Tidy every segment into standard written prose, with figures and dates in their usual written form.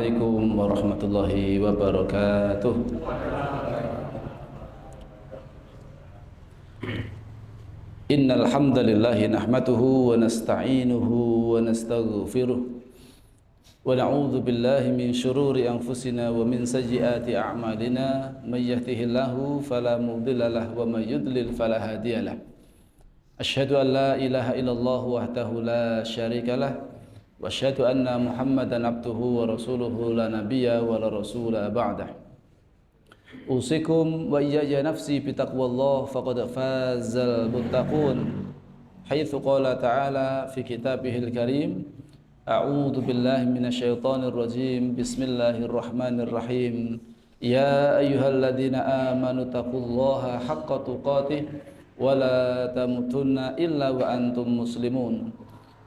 Assalamualaikum warahmatullahi wabarakatuh. Innal hamdalillah nahmaduhu wa nasta'inuhu wa nastaghfiruh wa na'udzu billahi min shururi anfusina wa min sayyiati a'malina may yahdihillahu fala mudilla lahu wa may yudlil fala hadiyalah. Asyhadu an la ilaha illallah wahdahu la syarikalah wa asyhadu anna Muhammadan abduhu wa rasuluhu la nabiyya wa la rasula ba'dah. Usikum wa iyaya nafsi bitaqwallah faqad fazal muttaqun. Haitsu qala ta'ala fi kitabihil karim, a'udzu billahi minasyaitonir rajim. Bismillahirrahmanirrahim. Ya ayyuhalladzina amanu taqullaha haqqa tuqatih wa la tamutunna illa wa antum muslimun.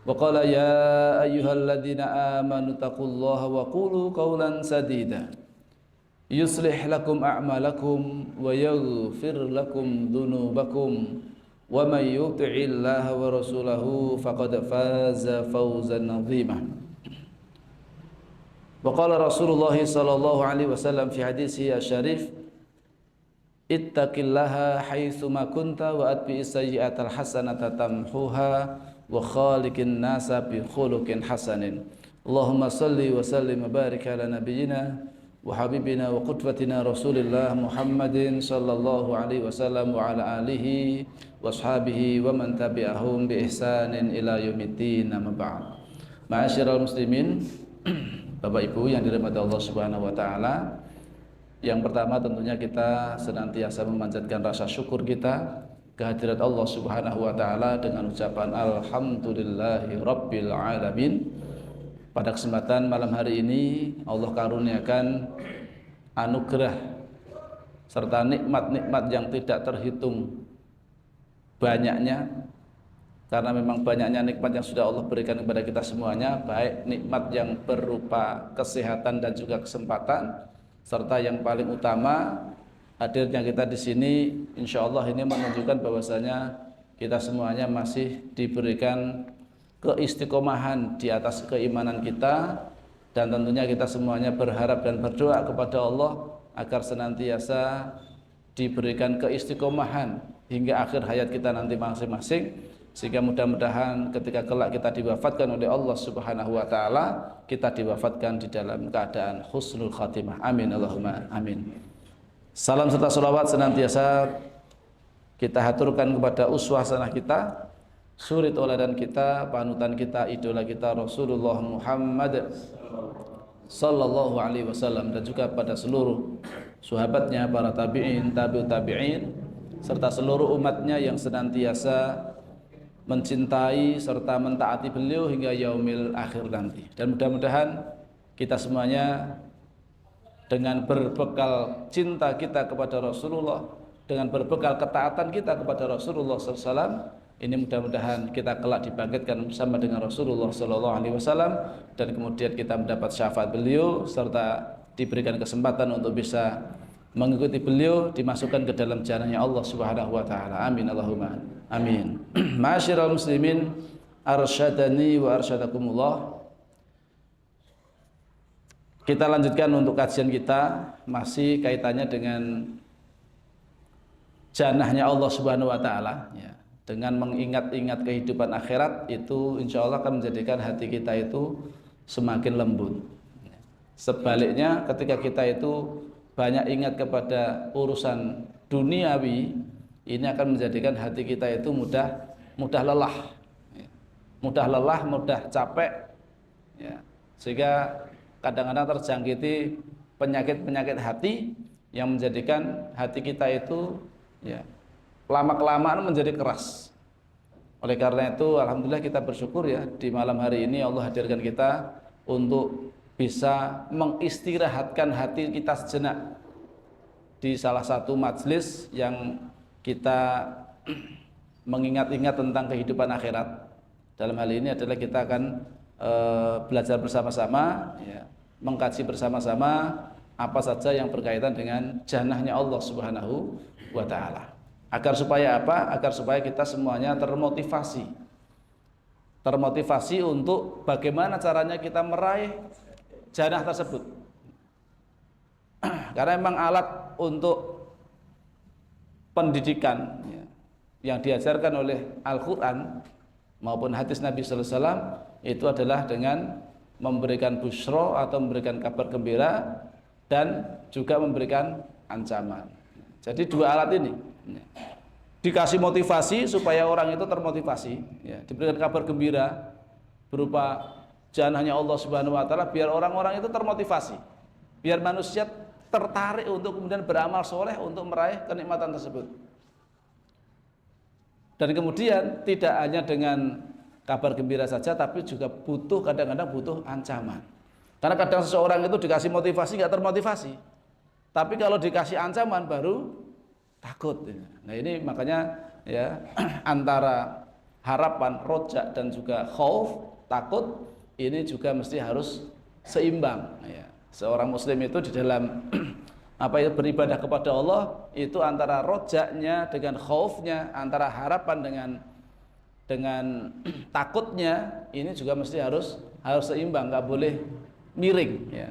Wa qala ya ayyuhalladzina amanu taqullaha wa qulu qawlan sadida yuslih lakum a'malakum wa yaghfir lakum dhunubakum wa may yuti'illaha wa rasulahu faqad faza fawzan 'azima. Wa qala Rasulullah sallallahu alaihi wasallam fi hadisihi asy-syarif, ittaqillaha haitsu ma kunta wa atbi'is sayyi'atal hasanata tamhuha wa khaliqin nasa bi khuluqin hasanin. Allahumma salli wa sallim wa barik ala nabiyyina wa habibina wa qudwatina Rasulillah Muhammadin sallallahu alaihi wasallam wa ala alihi wa ashabihi wa man tabi'ahum bi ihsanin ila yaumiddin. Amma ba'd. Ma'asyiral muslimin, Bapak Ibu yang dirahmati Allah Subhanahu wa taala. Yang pertama tentunya kita senantiasa memanjatkan rasa syukur kita kehadirat Allah Subhanahu wa taala dengan ucapan alhamdulillahi rabbil alamin. Pada kesempatan malam hari ini Allah karuniakan anugerah serta nikmat-nikmat yang tidak terhitung banyaknya, karena memang banyaknya nikmat yang sudah Allah berikan kepada kita semuanya, baik nikmat yang berupa kesehatan dan juga kesempatan, serta yang paling utama hadirnya kita di sini. Insya Allah ini menunjukkan bahwasanya kita semuanya masih diberikan keistiqomahan di atas keimanan kita, dan tentunya kita semuanya berharap dan berdoa kepada Allah agar senantiasa diberikan keistiqomahan hingga akhir hayat kita nanti masing-masing, sehingga mudah-mudahan ketika kelak kita diwafatkan oleh Allah Subhanahu wa taala, kita diwafatkan di dalam keadaan husnul khatimah. Amin Allahumma amin. Salam serta salawat senantiasa kita haturkan kepada uswah hasanah kita, suri tauladan kita, panutan kita, idola kita Rasulullah Muhammad sallallahu alaihi wasallam, dan juga pada seluruh sahabatnya, para tabi'in, tabi'ut tabi'in, serta seluruh umatnya yang senantiasa mencintai serta mentaati beliau hingga yaumil akhir nanti. Dan mudah-mudahan kita semuanya dengan berbekal cinta kita kepada Rasulullah, dengan berbekal ketaatan kita kepada Rasulullah SAW, ini mudah-mudahan kita kelak dibangkitkan bersama dengan Rasulullah SAW, dan kemudian kita mendapat syafaat beliau serta diberikan kesempatan untuk bisa mengikuti beliau, dimasukkan ke dalam jannahnya Allah Subhanahu wa taala. Amin Allahumma amin. Ma'asyiral muslimin, arsyadani wa arsyadakumullah. Kita lanjutkan untuk kajian kita, masih kaitannya dengan jannahnya Allah Subhanahu wa taala ya. Dengan mengingat-ingat kehidupan akhirat itu insya Allah akan menjadikan hati kita itu semakin lembut. Sebaliknya ketika kita itu banyak ingat kepada urusan duniawi, ini akan menjadikan hati kita itu mudah lelah, mudah capek ya. Sehingga kadang-kadang terjangkiti penyakit-penyakit hati yang menjadikan hati kita itu ya lama-kelamaan menjadi keras. Oleh karena itu alhamdulillah kita bersyukur ya, di malam hari ini Allah hadirkan kita untuk bisa mengistirahatkan hati kita sejenak di salah satu majelis yang kita mengingat-ingat tentang kehidupan akhirat. Dalam hal ini adalah kita akan belajar bersama-sama ya, mengkaji bersama-sama apa saja yang berkaitan dengan jannahnya Allah Subhanahu wa taala. Agar supaya apa? Agar supaya kita semuanya termotivasi untuk bagaimana caranya kita meraih jannah tersebut. Karena memang alat untuk pendidikan ya, yang diajarkan oleh Al-Quran maupun hadis Nabi Sallallahu Alaihi Wasallam itu adalah dengan memberikan busro atau memberikan kabar gembira dan juga memberikan ancaman. Jadi dua alat ini ya, dikasih motivasi supaya orang itu termotivasi ya, diberikan kabar gembira berupa jannahnya Allah Subhanahu wa taala biar orang-orang itu termotivasi, biar manusia tertarik untuk kemudian beramal soleh untuk meraih kenikmatan tersebut. Dan kemudian tidak hanya dengan kabar gembira saja, tapi juga kadang-kadang butuh ancaman. Karena kadang seseorang itu dikasih motivasi nggak termotivasi, tapi kalau dikasih ancaman baru takut. Nah ini makanya ya antara harapan, rojak dan juga khauf, takut, ini juga mesti harus seimbang ya. Seorang muslim itu di dalam beribadah kepada Allah itu antara rojaknya dengan khaufnya, antara harapan dengan takutnya, ini juga mesti harus seimbang, nggak boleh miring ya.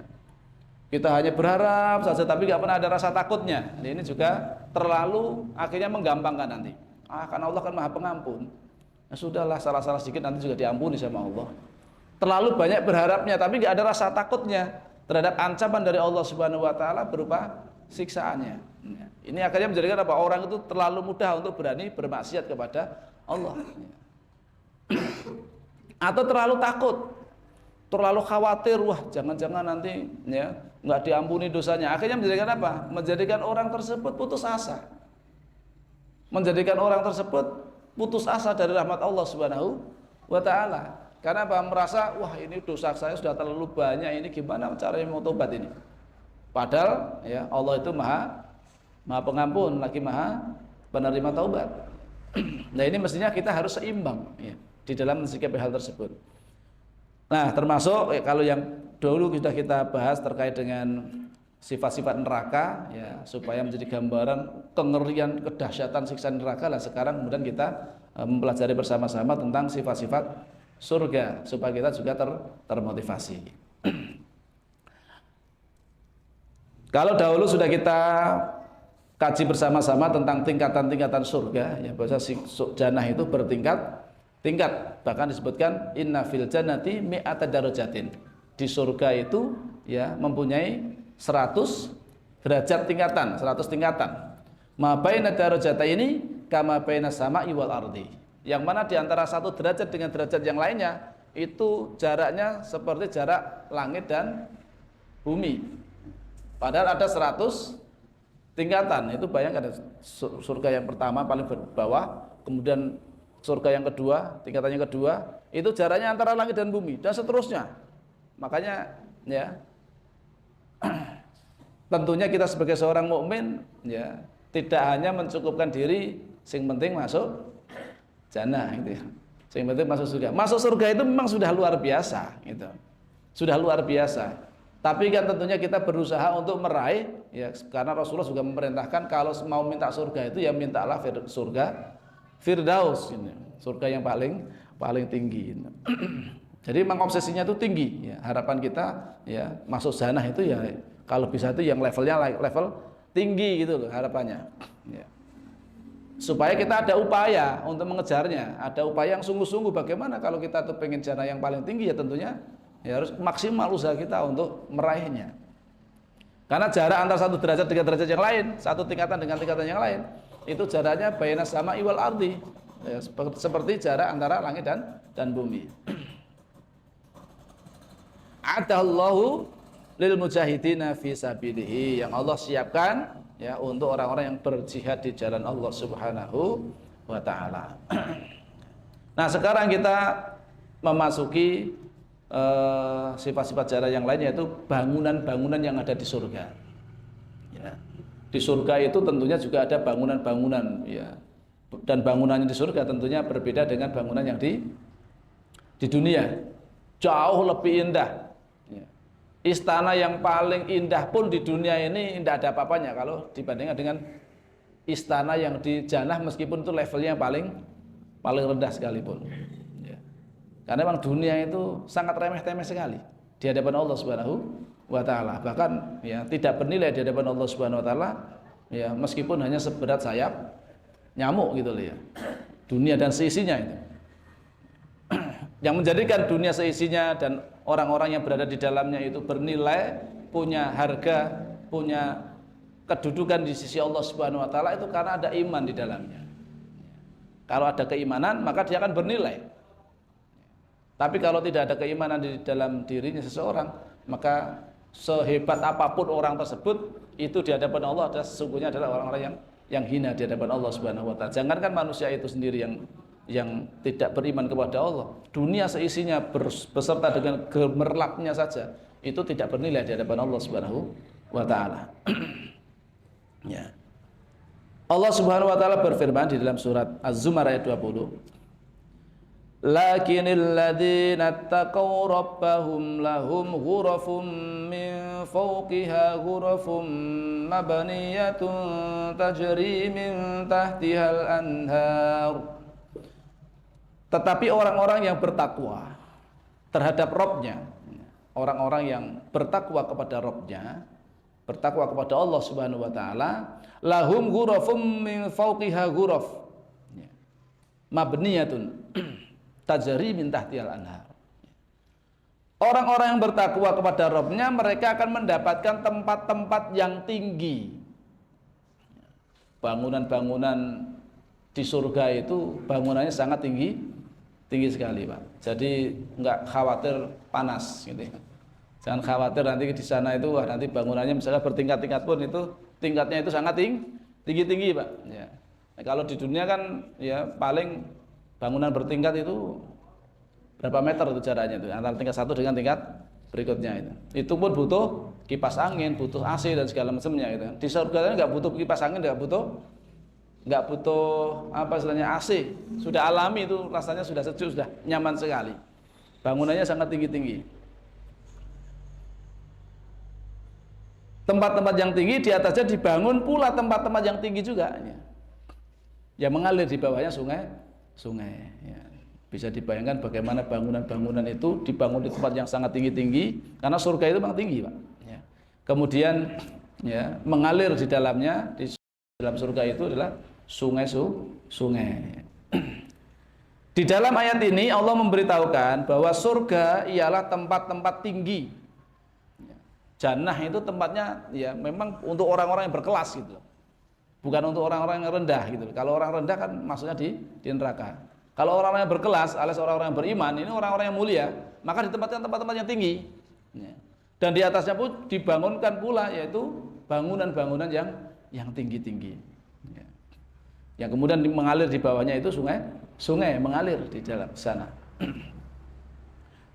Kita hanya berharap saja tapi nggak pernah ada rasa takutnya. Nah, ini juga terlalu akhirnya menggampangkan nanti. Karena Allah kan Maha Pengampun. Ya sudahlah, salah-salah sedikit nanti juga diampuni sama Allah. Terlalu banyak berharapnya tapi nggak ada rasa takutnya terhadap ancaman dari Allah Subhanahu wa taala berupa siksaannya. Ini akhirnya menjadikan orang itu terlalu mudah untuk berani bermaksiat kepada Allah. Atau terlalu takut, terlalu khawatir, wah jangan-jangan nanti ya nggak diampuni dosanya. Akhirnya menjadikan apa? Menjadikan orang tersebut putus asa. Menjadikan orang tersebut putus asa dari rahmat Allah Subhanahu wa taala. Karena apa? Merasa wah ini dosa saya sudah terlalu banyak, ini gimana caranya mau tobat ini? Padahal ya Allah itu maha pengampun, lagi maha penerima taubat. Nah ini mestinya kita harus seimbang ya, di dalam mensikapi hal tersebut. Nah termasuk kalau yang dulu sudah kita bahas terkait dengan sifat-sifat neraka ya, supaya menjadi gambaran kengerian kedahsyatan siksa neraka lah. Sekarang kemudian kita mempelajari bersama-sama tentang sifat-sifat surga supaya kita juga termotivasi. Kalau dahulu sudah kita kaji bersama-sama tentang tingkatan-tingkatan surga ya, bahwa jannah itu bertingkat, bahkan disebutkan inna fil jannati mi'ata darajatin. Di surga itu ya mempunyai 100 derajat tingkatan, 100 tingkatan. Ma baina darajataini kama baina sama'i wal ardi. Yang mana di antara satu derajat dengan derajat yang lainnya itu jaraknya seperti jarak langit dan bumi. Padahal ada 100 tingkatan. Itu bayangkan surga yang pertama paling bawah, kemudian surga yang kedua, tingkatan yang kedua, itu jaraknya antara langit dan bumi dan seterusnya. Makanya ya tentunya kita sebagai seorang mukmin ya tidak hanya mencukupkan diri sing penting masuk jannah gitu ya. Sing penting masuk surga. Masuk surga itu memang sudah luar biasa gitu. Sudah luar biasa. Tapi kan tentunya kita berusaha untuk meraih ya, karena Rasulullah juga memerintahkan kalau mau minta surga itu ya mintalah surga Firdaus ini. Surga yang paling tinggi. Jadi memang obsesinya itu tinggi ya. Harapan kita ya masuk jannah itu ya kalau bisa itu yang levelnya level tinggi gitu loh harapannya ya. Supaya kita ada upaya untuk mengejarnya, ada upaya yang sungguh-sungguh. Bagaimana kalau kita tuh pengen jannah yang paling tinggi ya tentunya ya harus maksimal usaha kita untuk meraihnya. Karena jarak antara satu derajat dengan derajat yang lain, satu tingkatan dengan tingkatan yang lain, itu jaraknya baina sama'i wal ardi ya, seperti jarak antara langit dan bumi. Adallahu lil mujahidina fi sabilihi, yang Allah siapkan ya untuk orang-orang yang berjihad di jalan Allah Subhanahu wa taala. Nah, sekarang kita memasuki sifat-sifat jalan yang lain, yaitu bangunan-bangunan yang ada di surga. Ya. Di surga itu tentunya juga ada bangunan-bangunan ya. Dan bangunannya di surga tentunya berbeda dengan bangunan yang di dunia. Jauh lebih indah. Istana yang paling indah pun di dunia ini tidak ada apa-apanya kalau dibandingkan dengan istana yang di jannah, meskipun itu levelnya paling rendah sekalipun ya. Karena memang dunia itu sangat remeh-temeh sekali di hadapan Allah Subhanahu wa taala. Bahkan ya tidak bernilai di hadapan Allah Subhanahu wa taala ya meskipun hanya seberat sayap nyamuk gitu loh ya. Dunia dan seisinya itu. Yang menjadikan dunia seisinya dan orang-orang yang berada di dalamnya itu bernilai, punya harga, punya kedudukan di sisi Allah Subhanahu wa taala itu karena ada iman di dalamnya. Kalau ada keimanan maka dia akan bernilai. Tapi kalau tidak ada keimanan di dalam dirinya seseorang, maka sehebat apapun orang tersebut itu di hadapan Allah adalah sesungguhnya adalah orang-orang yang hina di hadapan Allah Subhanahu wa taala. Jangankan manusia itu sendiri yang tidak beriman kepada Allah, dunia seisinya beserta dengan gemerlapnya saja itu tidak bernilai di hadapan Allah Subhanahu wa taala. Ya. Allah Subhanahu wa taala berfirman di dalam surat Az-Zumar ayat 20. Lakinil ladzina taqaw rabbahum lahum ghurafun min fawqiha ghurafun mabniyatun tajri min tahtihal anhar. Tetapi orang-orang yang bertakwa terhadap Rabb-nya, orang-orang yang bertakwa kepada Rabb-nya, bertakwa kepada Allah Subhanahu wa taala, lahum ghurafum min fawqiha ghuraf mabniyatun tajri min tahtihal anhar. Orang-orang yang bertakwa kepada Rabb-nya, mereka akan mendapatkan tempat-tempat yang tinggi. Bangunan-bangunan di surga itu bangunannya sangat tinggi sekali, Pak. Jadi enggak khawatir panas gitu ya. Jangan khawatir nanti di sana itu nanti bangunannya misalnya bertingkat-tingkat pun itu tingkatnya itu sangat tinggi, Pak. Ya. Nah, kalau di dunia kan ya paling bangunan bertingkat itu berapa meter itu jaraknya itu antara tingkat satu dengan tingkat berikutnya itu. Itu pun butuh kipas angin, butuh AC dan segala macamnya gitu. Di surga enggak butuh kipas angin, enggak butuh apa istilahnya AC, sudah alami itu rasanya sudah sejuk, sudah nyaman sekali. Bangunannya sangat tinggi-tinggi. Tempat-tempat yang tinggi di atasnya dibangun pula tempat-tempat yang tinggi juga. Ya mengalir di bawahnya sungai. Ya. Bisa dibayangkan bagaimana bangunan-bangunan itu dibangun di tempat yang sangat tinggi-tinggi karena surga itu memang tinggi, Pak. Ya. Kemudian ya mengalir di dalamnya di dalam surga itu adalah sungai. Di dalam ayat ini Allah memberitahukan bahwa surga ialah tempat-tempat tinggi. Jannah itu tempatnya ya memang untuk orang-orang yang berkelas gitu. Bukan untuk orang-orang yang rendah gitu. Kalau orang rendah kan maksudnya di neraka. Kalau orang-orang yang berkelas alias orang-orang yang beriman, ini orang-orang yang mulia, maka ditempatkan tempat-tempat yang tinggi. Dan di atasnya pun dibangunkan pula yaitu bangunan-bangunan yang tinggi-tinggi. Yang kemudian mengalir di bawahnya itu sungai mengalir di dalam sana.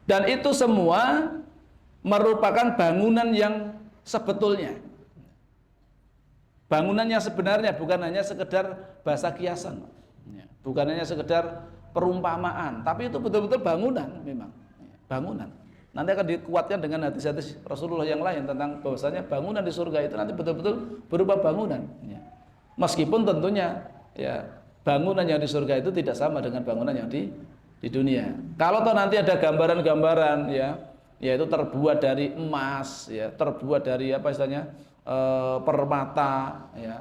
Dan itu semua merupakan bangunan yang sebetulnya. Bangunan yang sebenarnya bukan hanya sekedar bahasa kiasan, bukan hanya sekedar perumpamaan, tapi itu betul-betul bangunan memang. Bangunan. Nanti akan dikuatkan dengan hadis-hadis Rasulullah yang lain tentang bahwasanya bangunan di surga itu nanti betul-betul berupa bangunan. Meskipun tentunya ya bangunan yang di surga itu tidak sama dengan bangunan yang di dunia. Kalau toh nanti ada gambaran-gambaran ya yaitu terbuat dari emas ya, terbuat dari apa istilahnya permata ya.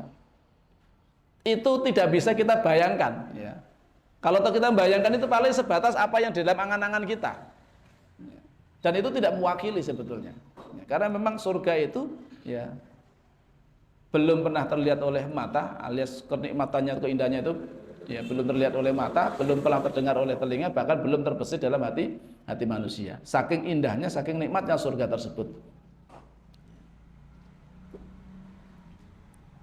Itu tidak bisa kita bayangkan ya. Kalau toh kita bayangkan itu paling sebatas apa yang di dalam angan-angan kita. Dan itu tidak mewakili sebetulnya. Karena memang surga itu ya belum pernah terlihat oleh mata, alias kenikmatannya, keindahannya itu ya belum terlihat oleh mata, belum pernah terdengar oleh telinga, bahkan belum terbesit dalam hati manusia. Saking indahnya, saking nikmatnya surga tersebut.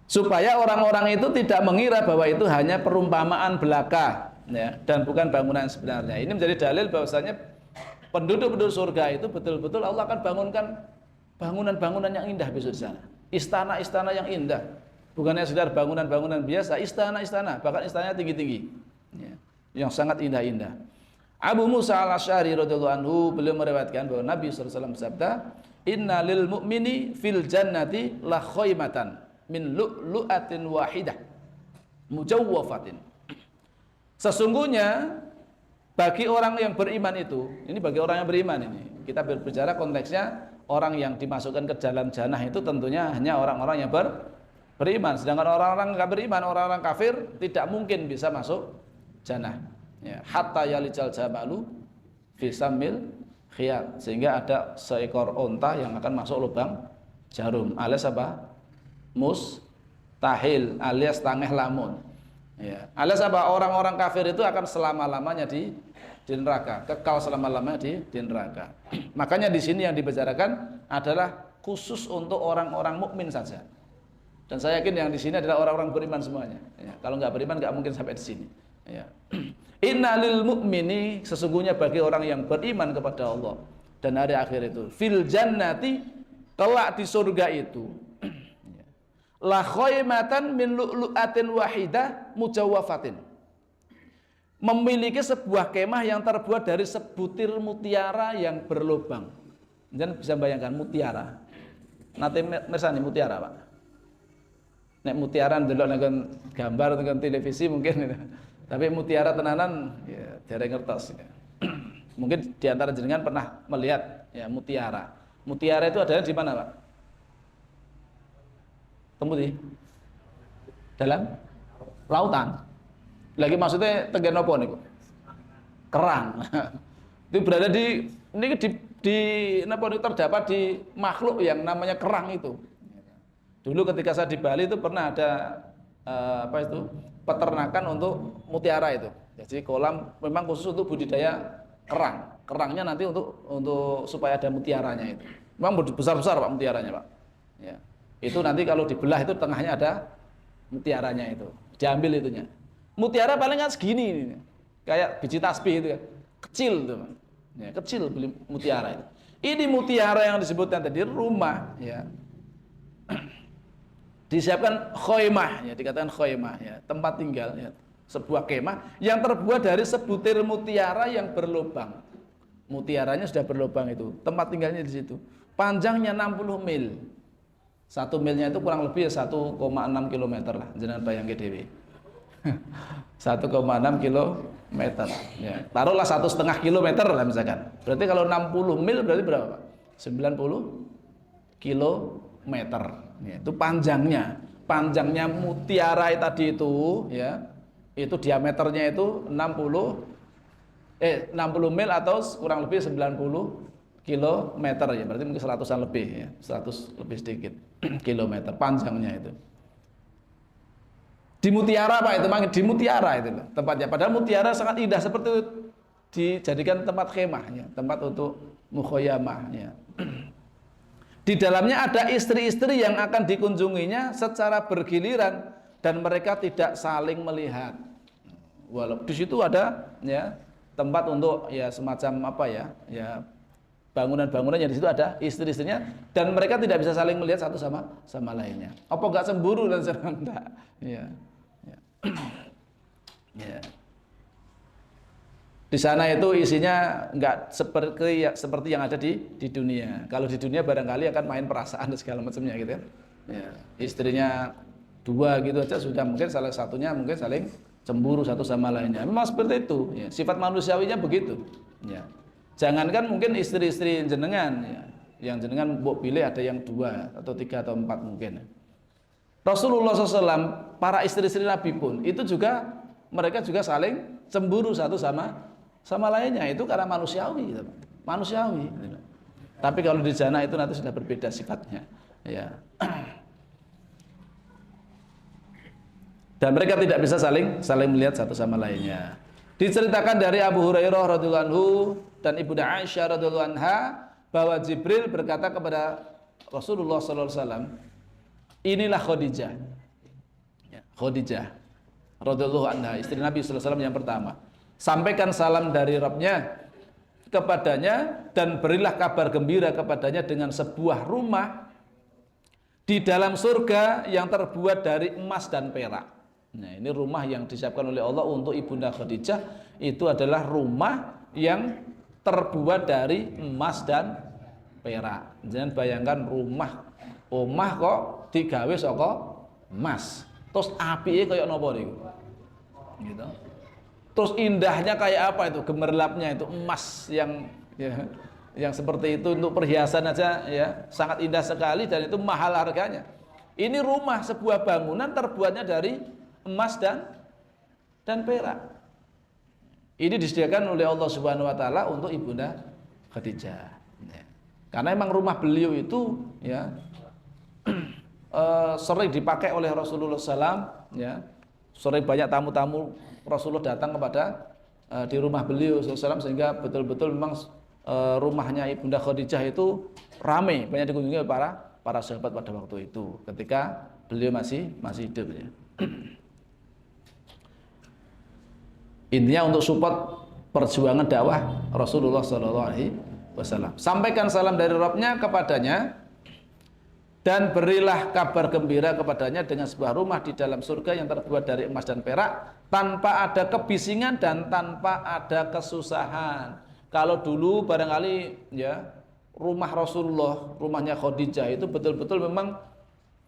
Supaya orang-orang itu tidak mengira bahwa itu hanya perumpamaan belaka ya, dan bukan bangunan sebenarnya. Ini menjadi dalil bahwasanya penduduk-penduduk surga itu betul-betul Allah akan bangunkan bangunan-bangunan yang indah besok di sana. Istana-istana yang indah, bukannya sekedar bangunan-bangunan biasa, istana-istana, bahkan istananya tinggi-tinggi, ya, yang sangat indah-indah. Abu Musa al-Asy'ari radhiyallahu anhu beliau meriwayatkan bahwa Nabi SAW bersabda, Inna lil mu'mini fil jannati la khaymatan min lu'lu'atin wahidah mujawwafatin. Sesungguhnya bagi orang yang beriman itu, ini bagi orang yang beriman ini, Kita berbicara konteksnya orang yang dimasukkan ke dalam jannah itu tentunya hanya orang-orang yang beriman. Sedangkan orang-orang nggak beriman, orang-orang kafir tidak mungkin bisa masuk jannah. Ya, hatta yalijal jamalu fi sammil khiyat, sehingga ada seekor onta yang akan masuk lubang jarum alias apa? Mustahil alias tangeh lamun. Ya, alias apa? Orang-orang kafir itu akan selama-lamanya di neraka, kekal selama-lamanya di neraka. Makanya di sini yang dibicarakan adalah khusus untuk orang-orang mukmin saja. Dan saya yakin yang di sini adalah orang-orang beriman semuanya. Ya, kalau nggak beriman nggak mungkin sampai di sini. Ya. Innalil mu'mini, sesungguhnya bagi orang yang beriman kepada Allah dan hari akhir itu, fil jannati, kelak di surga itu, la khaymatan min lu'lu'atin wahidah mujawwafatin, memiliki sebuah kemah yang terbuat dari sebutir mutiara yang berlubang. Jangan bisa bayangkan mutiara. Nanti mersani mutiara, Pak. Nek mutiara ndelok dengan gambar dengan televisi mungkin, tapi mutiara tenanan ya dereng ngertos. Ya. Mungkin diantara jenengan pernah melihat ya mutiara. Mutiara itu adanya di mana, Pak? Temu di dalam lautan. Lagi maksudnya tegen apa niku? Kerang. Itu berada di ini di napa terdapat di makhluk yang namanya kerang itu. Dulu ketika saya di Bali itu pernah ada apa itu? Peternakan untuk mutiara itu. Jadi kolam memang khusus untuk budidaya kerang. Kerangnya nanti untuk supaya ada mutiaranya itu. Memang besar-besar Pak mutiaranya, Pak. Ya. Itu nanti kalau dibelah itu tengahnya ada mutiaranya itu. Diambil itunya. Mutiara paling kan segini, kayak biji tasbih itu ya, kecil tuh, ya, kecil mutiara itu. Ini mutiara yang disebutkan tadi rumah, ya, disiapkan khoymah, ya, dikatakan khoymah, ya, tempat tinggal, ya, sebuah kemah yang terbuat dari sebutir mutiara yang berlubang. Mutiaranya sudah berlubang itu, tempat tinggalnya di situ. Panjangnya 60 mil, 1 milnya itu kurang lebih 1,6 km lah, jangan bayangin dewe. 1,6 kilometer ya. Taruhlah 1,5 kilometer lah misalkan. Berarti kalau 60 mil berarti berapa, Pak? 90 kilometer ya, itu panjangnya mutiara tadi itu ya. Itu diameternya itu 60 mil atau kurang lebih 90 kilometer ya. Berarti mungkin 100-an lebih ya. 100 lebih sedikit kilometer panjangnya itu. Di mutiara Pak itu, di mutiara itu loh, tempatnya. Padahal mutiara sangat indah seperti itu, dijadikan tempat khemahnya, tempat untuk mukhoyamahnya. Di dalamnya ada istri-istri yang akan dikunjunginya secara bergiliran dan mereka tidak saling melihat. Walau di situ ada ya tempat untuk ya semacam apa ya, ya bangunan-bangunan yang di situ ada istri-istrinya dan mereka tidak bisa saling melihat satu sama lainnya. Apa enggak cemburu dan serang enggak? Ya. Ya. Di sana itu isinya enggak seperti yang ada di dunia. Kalau di dunia barangkali akan main perasaan dan segala macamnya gitu ya. Ya. Istrinya 2 gitu aja sudah mungkin salah satunya mungkin saling cemburu satu sama lainnya. Memang seperti itu. Ya. Sifat manusiawinya begitu. Ya. Jangankan mungkin istri-istri jenengan ya, yang jenengan mbok pilih ada yang 2 atau 3 atau 4 mungkin. Rasulullah SAW, para istri-istri Nabi pun itu juga mereka juga saling cemburu satu sama lainnya. Itu karena manusiawi, gitu. Manusiawi. Gitu. Tapi kalau di jannah itu nanti sudah berbeda sifatnya. Ya. Dan mereka tidak bisa saling melihat satu sama lainnya. Diceritakan dari Abu Hurairah radhiyallahu anhu dan Ibnu Aisyah radhiyallahu anha bahwa Jibril berkata kepada Rasulullah sallallahu alaihi wasallam, inilah Khadijah. Ya, Khadijah radhiyallahu anha, istri Nabi sallallahu alaihi wasallam yang pertama. Sampaikan salam dari Rabbnya kepadanya dan berilah kabar gembira kepadanya dengan sebuah rumah di dalam surga yang terbuat dari emas dan perak. Nah, ini rumah yang disiapkan oleh Allah untuk Ibunda Khadijah itu adalah rumah yang terbuat dari emas dan perak. Jangan bayangkan rumah omah kok digawe saka emas. Terus apike kaya napa niku? Gitu. Terus indahnya kayak apa itu? Gemerlapnya itu emas yang ya, yang seperti itu untuk perhiasan aja ya sangat indah sekali dan itu mahal harganya. Ini rumah, sebuah bangunan terbuatnya dari emas dan perak. Ini disediakan oleh Allah Subhanahu wa taala untuk Ibunda Khadijah. Ya. Karena memang rumah beliau itu ya sering dipakai oleh Rasulullah SAW, ya. Sering banyak tamu-tamu Rasulullah datang kepada di rumah beliau SAW, sehingga betul-betul memang rumahnya Ibunda Khadijah itu ramai, banyak dikunjungi oleh para sahabat pada waktu itu ketika beliau masih hidup ya. Intinya untuk support perjuangan dakwah Rasulullah SAW. Sampaikan salam dari Rabbnya kepadanya dan berilah kabar gembira kepadanya dengan sebuah rumah di dalam surga yang terbuat dari emas dan perak, tanpa ada kebisingan dan tanpa ada kesusahan. Kalau dulu barangkali ya rumah Rasulullah, rumahnya Khadijah itu betul-betul memang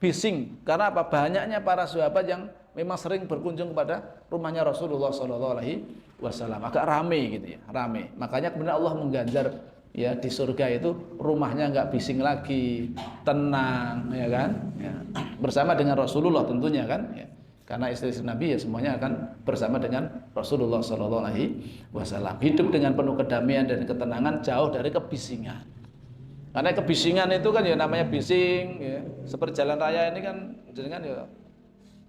bising. Karena apa? Banyaknya para sahabat yang memang sering berkunjung kepada rumahnya Rasulullah SAW. Agak ramai gitu ya, ramai. Makanya kemudian Allah mengganjar ya di surga itu rumahnya nggak bising lagi, tenang, ya kan? Ya. Bersama dengan Rasulullah tentunya kan? Ya. Karena istri-istri Nabi ya semuanya akan bersama dengan Rasulullah SAW. Hidup dengan penuh kedamaian dan ketenangan, jauh dari kebisingan. Karena kebisingan itu kan ya namanya bising, ya. Seperti jalan raya ini kan, dengan ya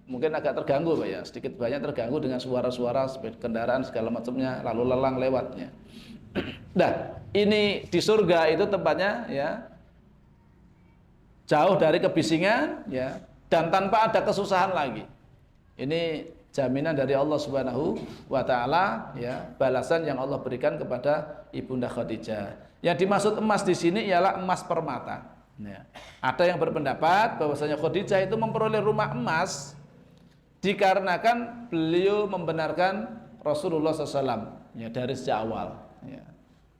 mungkin agak terganggu Pak ya, sedikit banyak terganggu dengan suara-suara kendaraan segala macamnya lalu lalang lewatnya. Nah, ini di surga itu tempatnya ya jauh dari kebisingan ya dan tanpa ada kesusahan lagi. Ini jaminan dari Allah Subhanahu wa taala ya, balasan yang Allah berikan kepada Ibunda Khadijah. Yang dimaksud emas di sini ialah emas permata. Ya. Ada yang berpendapat bahwasanya Khadijah itu memperoleh rumah emas dikarenakan beliau membenarkan Rasulullah SAW ya, dari sejak awal ya.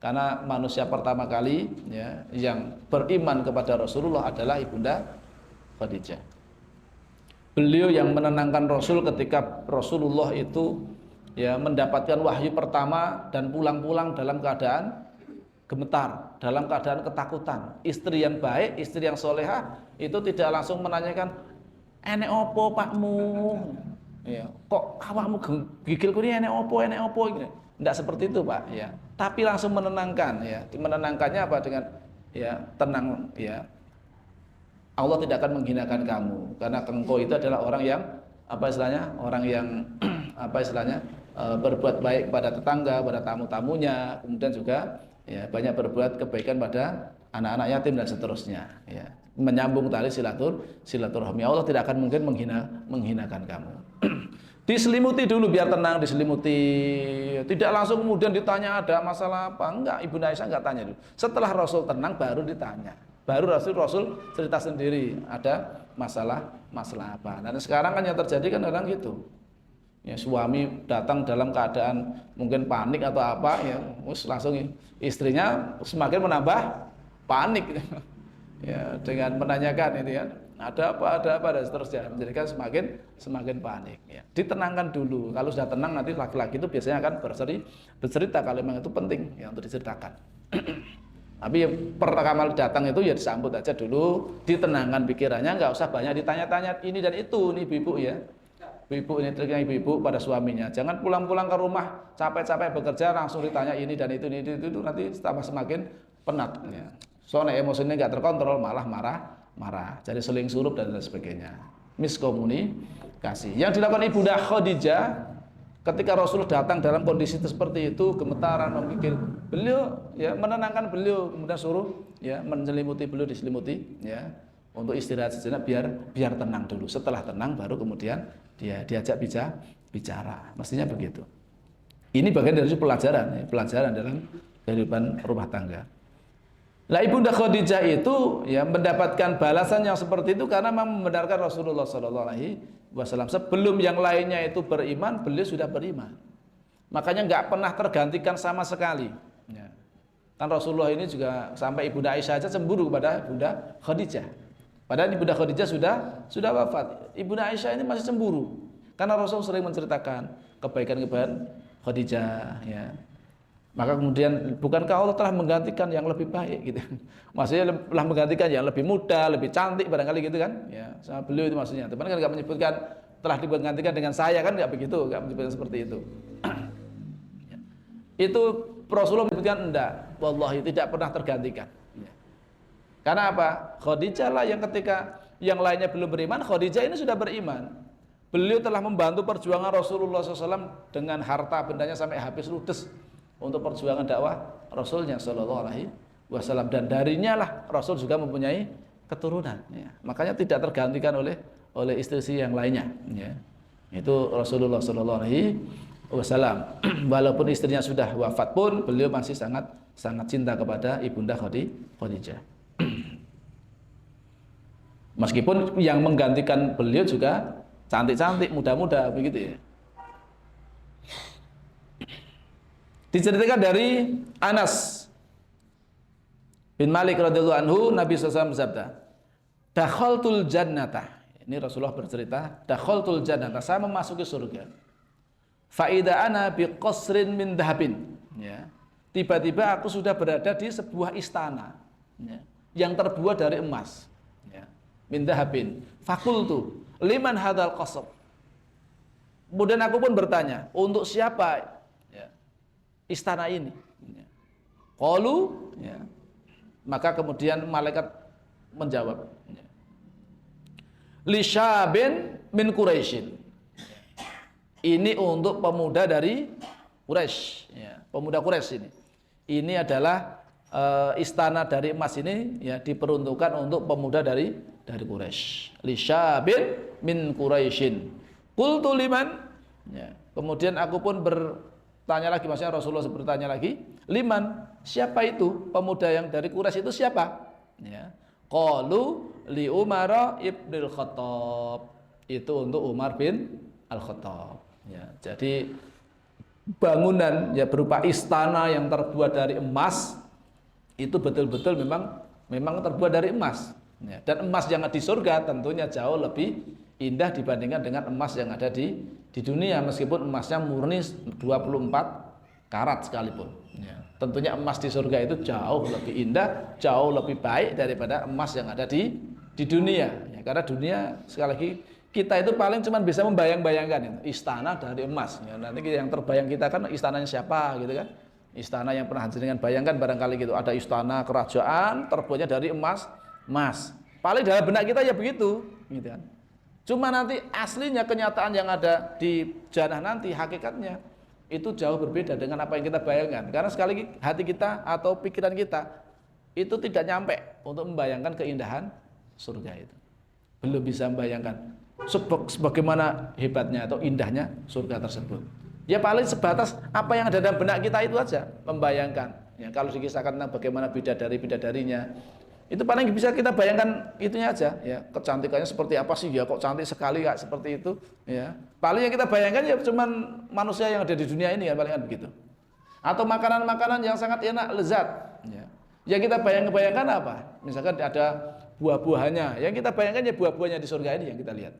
Karena manusia pertama kali ya, yang beriman kepada Rasulullah adalah Ibunda Khadijah. Beliau yang menenangkan Rasul ketika Rasulullah itu ya mendapatkan wahyu pertama dan pulang-pulang dalam keadaan gemetar, dalam keadaan ketakutan. Istri yang baik, istri yang solehah itu tidak langsung menanyakan enek opo pakmu, ya, kok awakmu gigil kuni enek opo gitu. Tidak seperti itu Pak, ya. Tapi langsung menenangkan, ya. Menenangkannya apa dengan ya tenang, ya. Allah tidak akan menghinakan kamu, karena engkau itu adalah orang yang apa istilahnya, orang yang apa istilahnya berbuat baik pada tetangga, pada tamu-tamunya, kemudian juga ya banyak berbuat kebaikan pada anak-anak yatim dan seterusnya, ya. Menyambung tali silaturahmi. Allah tidak akan mungkin menghinakan kamu. Diselimuti dulu biar tenang, diselimuti. Tidak langsung kemudian ditanya ada masalah apa. Enggak, Ibu Aisyah enggak tanya dulu. Setelah Rasul tenang baru ditanya. Baru Rasul cerita sendiri ada masalah apa. Dan sekarang kan yang terjadi kan orang gitu. Ya, suami datang dalam keadaan mungkin panik atau apa ya, langsung istrinya semakin menambah panik. Ya, dengan menanyakan itu ya, ada apa dan seterusnya, menjadikan semakin panik ya. Ditenangkan dulu. Kalau sudah tenang nanti laki-laki itu biasanya akan bercerita kalau memang itu penting ya untuk diceritakan. Tapi pertama kali datang itu ya disambut aja dulu, ditenangkan pikirannya, nggak usah banyak ditanya-tanya ini dan itu nih ibu ya. Ibu ini triknya ibu pada suaminya. Jangan pulang-pulang ke rumah capek-capek bekerja langsung ditanya ini dan itu nanti tambah semakin penat ya. Soalnya emosinya nggak terkontrol malah marah, jadi seling surup dan sebagainya. Miskomunikasi. Yang dilakukan Ibunda Khadijah ketika Rasul datang dalam kondisi seperti itu, gemetaran, memikir, beliau ya menenangkan beliau, kemudian suruh ya menyelimuti beliau, diselimuti ya untuk istirahat sejenak biar tenang dulu. Setelah tenang baru kemudian dia diajak bicara. Mestinya begitu. Ini bagian dari pelajaran dalam kehidupan rumah tangga. Nah, Ibunda Khadijah itu ya mendapatkan balasan yang seperti itu karena membenarkan Rasulullah SAW. Sebelum yang lainnya itu beriman, beliau sudah beriman. Makanya nggak pernah tergantikan sama sekali. Ya. Kan Rasulullah ini juga sampai Ibunda Aisyah saja cemburu kepada Ibunda Khadijah. Padahal Ibunda Khadijah sudah wafat. Ibunda Aisyah ini masih cemburu karena Rasul sering menceritakan kebaikan Khadijah. Ya. Maka kemudian bukankah Allah telah menggantikan yang lebih baik gitu. Maksudnya telah menggantikan yang lebih muda, lebih cantik barangkali gitu kan. Ya, sama beliau itu maksudnya. Teman kan enggak menyebutkan telah digantikan dengan saya kan enggak begitu, enggak menyebutkan seperti itu. Ya. Itu Rasulullah menyebutkan enggak, wallahi tidak pernah tergantikan. Ya. Karena apa? Khadijah lah yang ketika yang lainnya belum beriman, Khadijah ini sudah beriman. Beliau telah membantu perjuangan Rasulullah SAW dengan harta bendanya sampai habis ludes untuk perjuangan dakwah Rasulnya Shallallahu Alaihi Wasallam, dan darinya lah Rasul juga mempunyai keturunan. Ya. Makanya tidak tergantikan oleh istri-istri yang lainnya. Ya. Itu Rasulullah Shallallahu Alaihi Wasallam. Walaupun istrinya sudah wafat pun beliau masih sangat cinta kepada ibunda Khadijah. Meskipun yang menggantikan beliau juga cantik-cantik, muda-muda begitu ya. Diceritakan dari Anas bin Malik radhiyallahu anhu, Nabi SAW bersabda, dakhaltul jannata. Ini Rasulullah bercerita, dakhaltul jannata, saya memasuki surga. Fa idza ana bi qasrin min dhahabin. Ya. Tiba-tiba aku sudah berada di sebuah istana, ya, yang terbuat dari emas. Ya. Min dhahabin. Fakultu liman hadzal qasr. Kemudian aku pun bertanya, untuk siapa istana ini? Qalu, ya. Maka kemudian malaikat menjawab, ya, li syabin min Quraisyin. Ini untuk pemuda dari Quraisy, ya, pemuda Quraisy ini. Ini adalah istana dari emas ini, ya, diperuntukkan untuk pemuda dari Quraisy. Li syabin min Quraisyin. Qultu liman? Ya. Kemudian aku pun bertanya lagi, maksudnya Rasulullah bertanya lagi, liman, siapa itu pemuda yang dari Quraisy itu siapa? Ya. Qalu li Umar ibnul Khattab. Itu untuk Umar bin Al-Khattab. Ya, jadi bangunan ya berupa istana yang terbuat dari emas itu betul-betul memang terbuat dari emas. Ya, dan emas yang di surga tentunya jauh lebih indah dibandingkan dengan emas yang ada di dunia, meskipun emasnya murni 24 karat sekalipun. Ya, tentunya emas di surga itu jauh lebih indah, jauh lebih baik daripada emas yang ada di dunia. Ya, karena dunia sekali lagi kita itu paling cuma bisa membayang-bayangkan itu, istana dari emas. Ya, nanti yang terbayang kita kan istananya siapa gitu kan? Istana yang pernah jenengan bayangkan barangkali gitu, ada istana kerajaan terbuatnya dari emas. Paling dalam benak kita ya begitu, gitu kan. Cuma nanti aslinya kenyataan yang ada di jannah nanti hakikatnya itu jauh berbeda dengan apa yang kita bayangkan. Karena sekali lagi hati kita atau pikiran kita itu tidak nyampe untuk membayangkan keindahan surga itu. Belum bisa membayangkan sebagaimana hebatnya atau indahnya surga tersebut. Ya paling sebatas apa yang ada dalam benak kita itu aja membayangkan. Ya, kalau dikisahkan tentang bagaimana bidadarinya, itu paling bisa kita bayangkan itunya aja. Ya, kecantikannya seperti apa sih? Ya kok cantik sekali kak seperti itu. Ya, paling yang kita bayangkan ya cuman manusia yang ada di dunia ini ya palingan begitu. Atau makanan-makanan yang sangat enak, lezat. Ya, yang kita bayangkan apa? Misalkan ada buah-buahannya. Yang kita bayangkan ya buah-buahnya di surga ini yang kita lihat.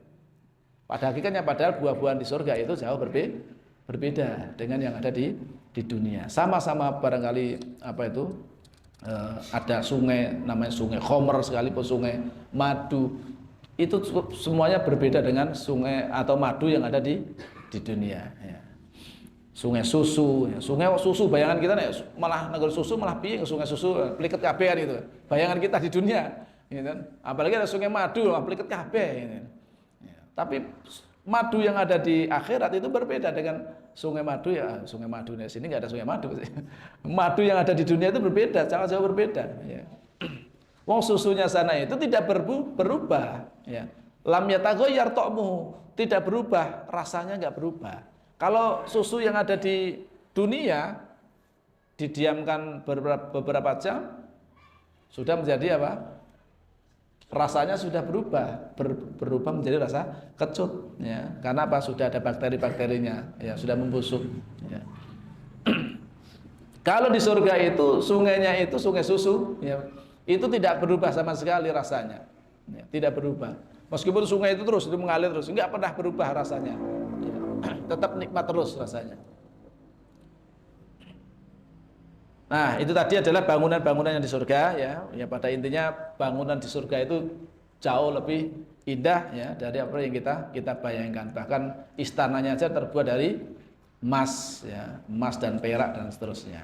Pada hakikatnya padahal buah-buahan di surga itu jauh berbeda dengan yang ada di dunia. Sama-sama barangkali apa itu ada sungai namanya sungai Khomer sekalipun sungai madu itu semuanya berbeda dengan sungai atau madu yang ada di dunia. Ya. Sungai susu, ya. Sungai susu bayangan kita nih malah negeri susu malah piye sungai susu pliket kabeh gitu. Bayangan kita di dunia, gitu. Apalagi ada sungai madu pliket kabeh. Gitu. Ya. Tapi madu yang ada di akhirat itu berbeda dengan sungai madu ya. Sungai madu di sini nggak ada sungai madu. Madu yang ada di dunia itu berbeda, sangat jauh berbeda. Ya. Wong susunya sana itu tidak berubah. Ya. Lam yataghayyar ta'muhu, tidak berubah, rasanya nggak berubah. Kalau susu yang ada di dunia didiamkan beberapa jam sudah menjadi apa? Rasanya sudah berubah menjadi rasa kecut, ya. Karena apa? Sudah ada bakteri-bakterinya, ya, sudah membusuk. Ya. Kalau di surga itu sungainya itu sungai susu, ya, itu tidak berubah sama sekali rasanya, ya, tidak berubah. Meskipun sungai itu terus itu mengalir terus, nggak pernah berubah rasanya, ya. Tetap nikmat terus rasanya. Nah, itu tadi adalah bangunan-bangunan yang di surga ya. Ya pada intinya bangunan di surga itu jauh lebih indah ya dari apa yang kita bayangkan. Bahkan istananya aja terbuat dari emas ya, emas dan perak dan seterusnya.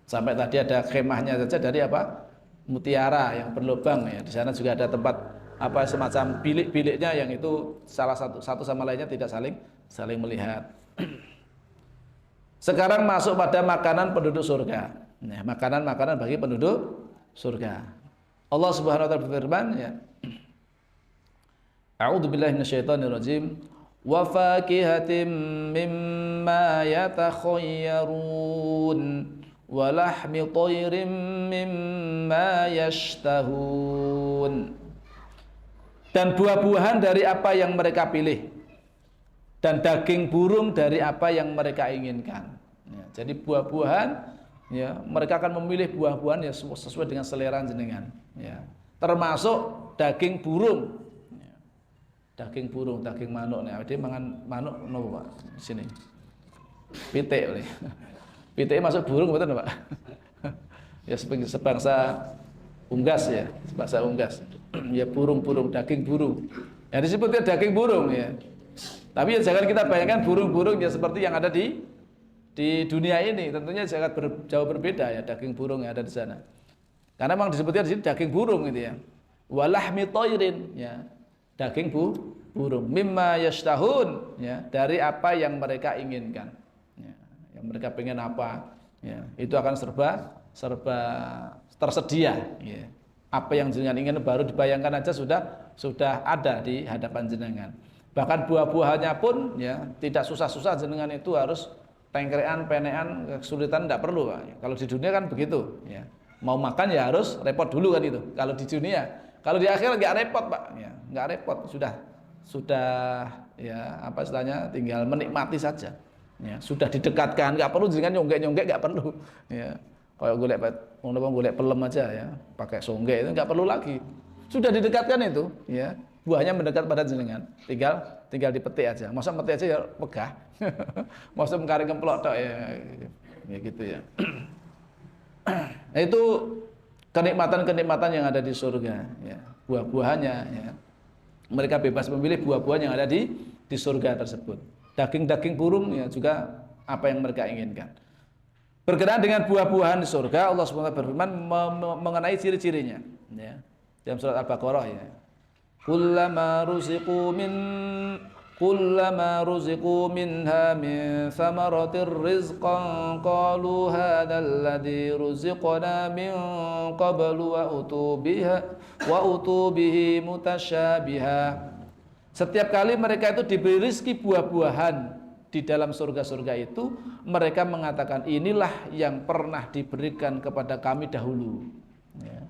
Sampai tadi ada kemahnya saja dari apa? Mutiara yang berlubang ya. Di sana juga ada tempat apa semacam bilik-biliknya yang itu salah satu sama lainnya tidak saling melihat. Sekarang masuk pada makanan penduduk surga. Nah, makanan-makanan bagi penduduk surga. Allah Subhanahu wa taala berfirman ya. A'udzu billahi minasyaitonir rajim. Wa fakihatin mimma yatakhayyarun wa lahmi thayrin mimma yashtahun. Dan buah-buahan dari apa yang mereka pilih, dan daging burung dari apa yang mereka inginkan ya, jadi buah-buahan ya, mereka akan memilih buah-buahan ya sesuai dengan selera jenengan ya, termasuk daging burung ya. Daging burung, daging manuk nih, dia mangan manuk nopo Pak sini pitik oleh pitik masuk burung betul Pak ya, sebangsa unggas ya, sebangsa unggas ya, burung-burung, daging burung ya, disebutnya daging burung ya. Tapi ya jangan kita bayangkan burung-burung ya seperti yang ada di dunia ini. Tentunya sangat jauh berbeda ya daging burung yang ada di sana. Karena memang disebutnya di sini daging burung gitu ya. Walahmi thayrin ya. Daging burung mimma yashtahun ya, dari apa yang mereka inginkan. Ya, yang mereka pengen apa ya, itu akan serba tersedia ya. Apa yang jenengan ingin baru dibayangkan aja sudah ada di hadapan jenengan. Bahkan buah-buahannya pun ya tidak susah-susah, jenengan itu harus tengkrean, penean, kesulitan tidak perlu Pak. Kalau di dunia kan begitu ya. Mau makan ya harus repot dulu kan itu. Kalau di dunia, kalau di akhirat nggak repot Pak ya, nggak repot, sudah ya apa istilahnya, tinggal menikmati saja. Ya, sudah didekatkan, nggak perlu jenengan nyonggek-nyonggek, nggak perlu ya. Kayak golek pelem aja ya, pakai songgek itu nggak perlu lagi. Sudah didekatkan itu ya. Buahnya mendekat pada jenengan, tinggal dipetik aja. Masa metik aja ya pegah. Masa mengkaring kemplok tok ya gitu ya. Itu kenikmatan-kenikmatan yang ada di surga ya. Buah-buahannya ya. Mereka bebas memilih buah-buahan yang ada di surga tersebut. Daging-daging burung ya juga apa yang mereka inginkan. Berkenaan dengan buah-buahan di surga, Allah SWT berfirman mengenai ciri-cirinya ya. Dalam surat Al-Baqarah ya. Kullama ruziqu minha min thamaratir rizqan qalu hadzal ladzi ruziqna min qablu wa utubihi mutasyabiha. Setiap kali mereka itu diberi rezeki buah-buahan di dalam surga-surga itu, mereka mengatakan inilah yang pernah diberikan kepada kami dahulu ya.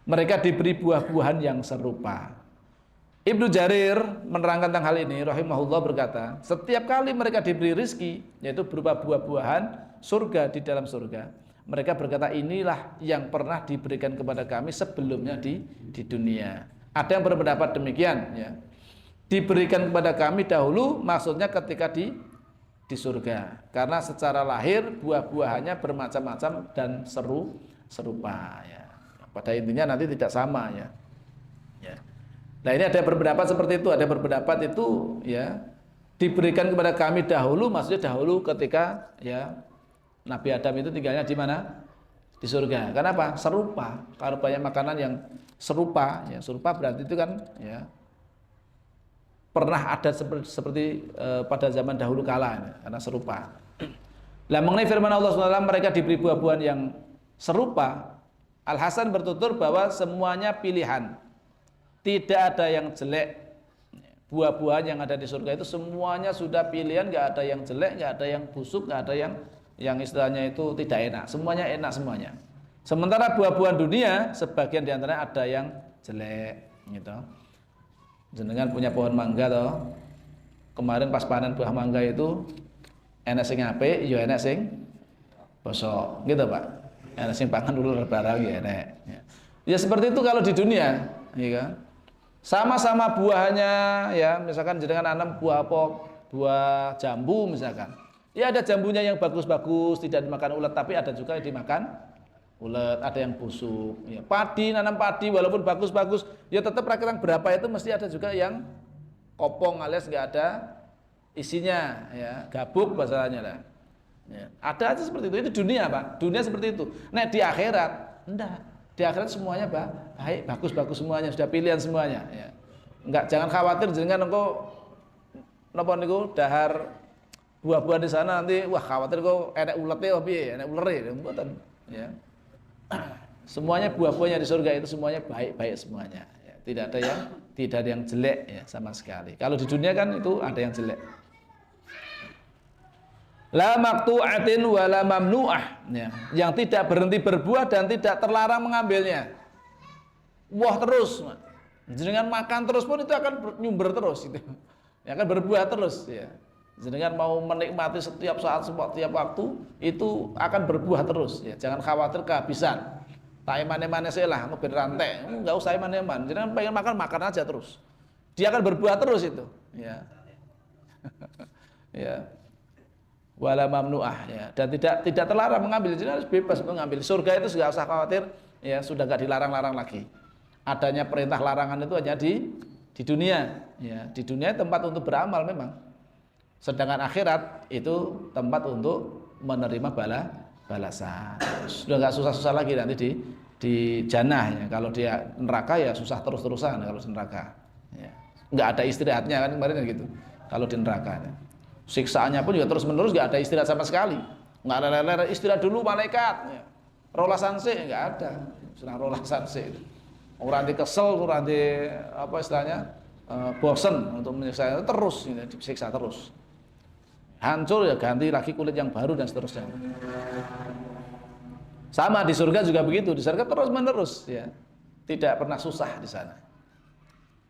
Mereka diberi buah-buahan yang serupa. Ibnu Jarir menerangkan tentang hal ini rahimahullah berkata, setiap kali mereka diberi rizki, yaitu berupa buah-buahan surga di dalam surga, mereka berkata inilah yang pernah diberikan kepada kami sebelumnya di dunia. Ada yang berpendapat demikian ya. Diberikan kepada kami dahulu maksudnya ketika di surga, karena secara lahir buah-buahannya bermacam-macam dan serupa ya. Pada intinya nanti tidak sama ya. Nah ini ada berpendapat seperti itu, ada berpendapat itu ya diberikan kepada kami dahulu, maksudnya dahulu ketika ya Nabi Adam itu tinggalnya di mana? Di surga. Kenapa? Serupa. Kalau banyak makanan yang serupa, ya serupa berarti itu kan ya pernah ada seperti pada zaman dahulu kala ya, karena serupa. Nah mengenai firman Allah SWT, mereka diberi buah-buahan yang serupa. Al Hasan bertutur bahwa semuanya pilihan. Tidak ada yang jelek. Buah-buahan yang ada di surga itu semuanya sudah pilihan, nggak ada yang jelek, nggak ada yang busuk, nggak ada yang istilahnya itu tidak enak. Semuanya enak semuanya. Sementara buah-buahan dunia sebagian diantaranya ada yang jelek. Gitu. Jenengan punya pohon mangga toh. Kemarin pas panen buah mangga itu enak sing apik, ya enak sing bosok. Gitu Pak. Enak sing pangan dulu barang ya enak. Ya seperti itu kalau di dunia, ya kan? Sama-sama buahnya ya, misalkan jenengan nanam buah apa? Buah jambu misalkan. Ya ada jambunya yang bagus-bagus tidak dimakan ulat, tapi ada juga yang dimakan ulet, ada yang busuk. Ya, padi, nanam padi walaupun bagus-bagus, ya tetap rakitan berapa itu mesti ada juga yang kopong alias nggak ada isinya, ya gabuk bahasanya lah. Ya, ada aja seperti itu dunia Pak, dunia seperti itu. Nah di akhirat, enggak, di akhirat semuanya baik, bagus-bagus semuanya, sudah pilihan semuanya. Ya. Enggak, jangan khawatir jangan engkau napa niku dahar buah-buah di sana nanti wah khawatir kok enek ulete apa piye, enek ulere mboten ya. Semuanya buah-buahnya di surga itu semuanya baik-baik semuanya. Ya, tidak ada yang jelek ya sama sekali. Kalau di dunia kan itu ada yang jelek. La maqtu'atin wa la mamnu'ah ya, yang tidak berhenti berbuah dan tidak terlarang mengambilnya. Buah terus. Jenengan makan terus pun itu akan nyumber terus itu. Ya akan berbuah terus ya. Jenengan mau menikmati setiap saat, setiap waktu itu akan berbuah terus ya. Jangan khawatir kehabisan. Tak eman-eman saya lah, mau rantai, enggak usah eman-eman. Jenengan pengen makan aja terus. Dia akan berbuah terus itu ya. Ya. Wala mamnu'ah ya, dan tidak terlarang mengambil, jadi harus bebas untuk mengambil. Surga itu sudah usah khawatir ya, sudah enggak dilarang-larang lagi. Adanya perintah larangan itu hanya di dunia ya. Di dunia tempat untuk beramal memang, sedangkan akhirat itu tempat untuk menerima balasan. Sudah enggak susah-susah lagi nanti di jannah ya. Kalau dia neraka ya susah terus-terusan kalau di neraka ya. Enggak ada istirahatnya kan kemarin gitu kalau di neraka ya. Siksaannya pun juga terus menerus, nggak ada istirahat sama sekali, nggak ada lele istirahat dulu malaikat ya. Rolasan sih nggak ada, sudah rolasan sih orang di kesel, orang di apa istilahnya bosen untuk menyiksa terus ini, disiksa terus, hancur ya ganti lagi kulit yang baru dan seterusnya. Sama di surga juga begitu, di surga terus menerus ya, tidak pernah susah di sana.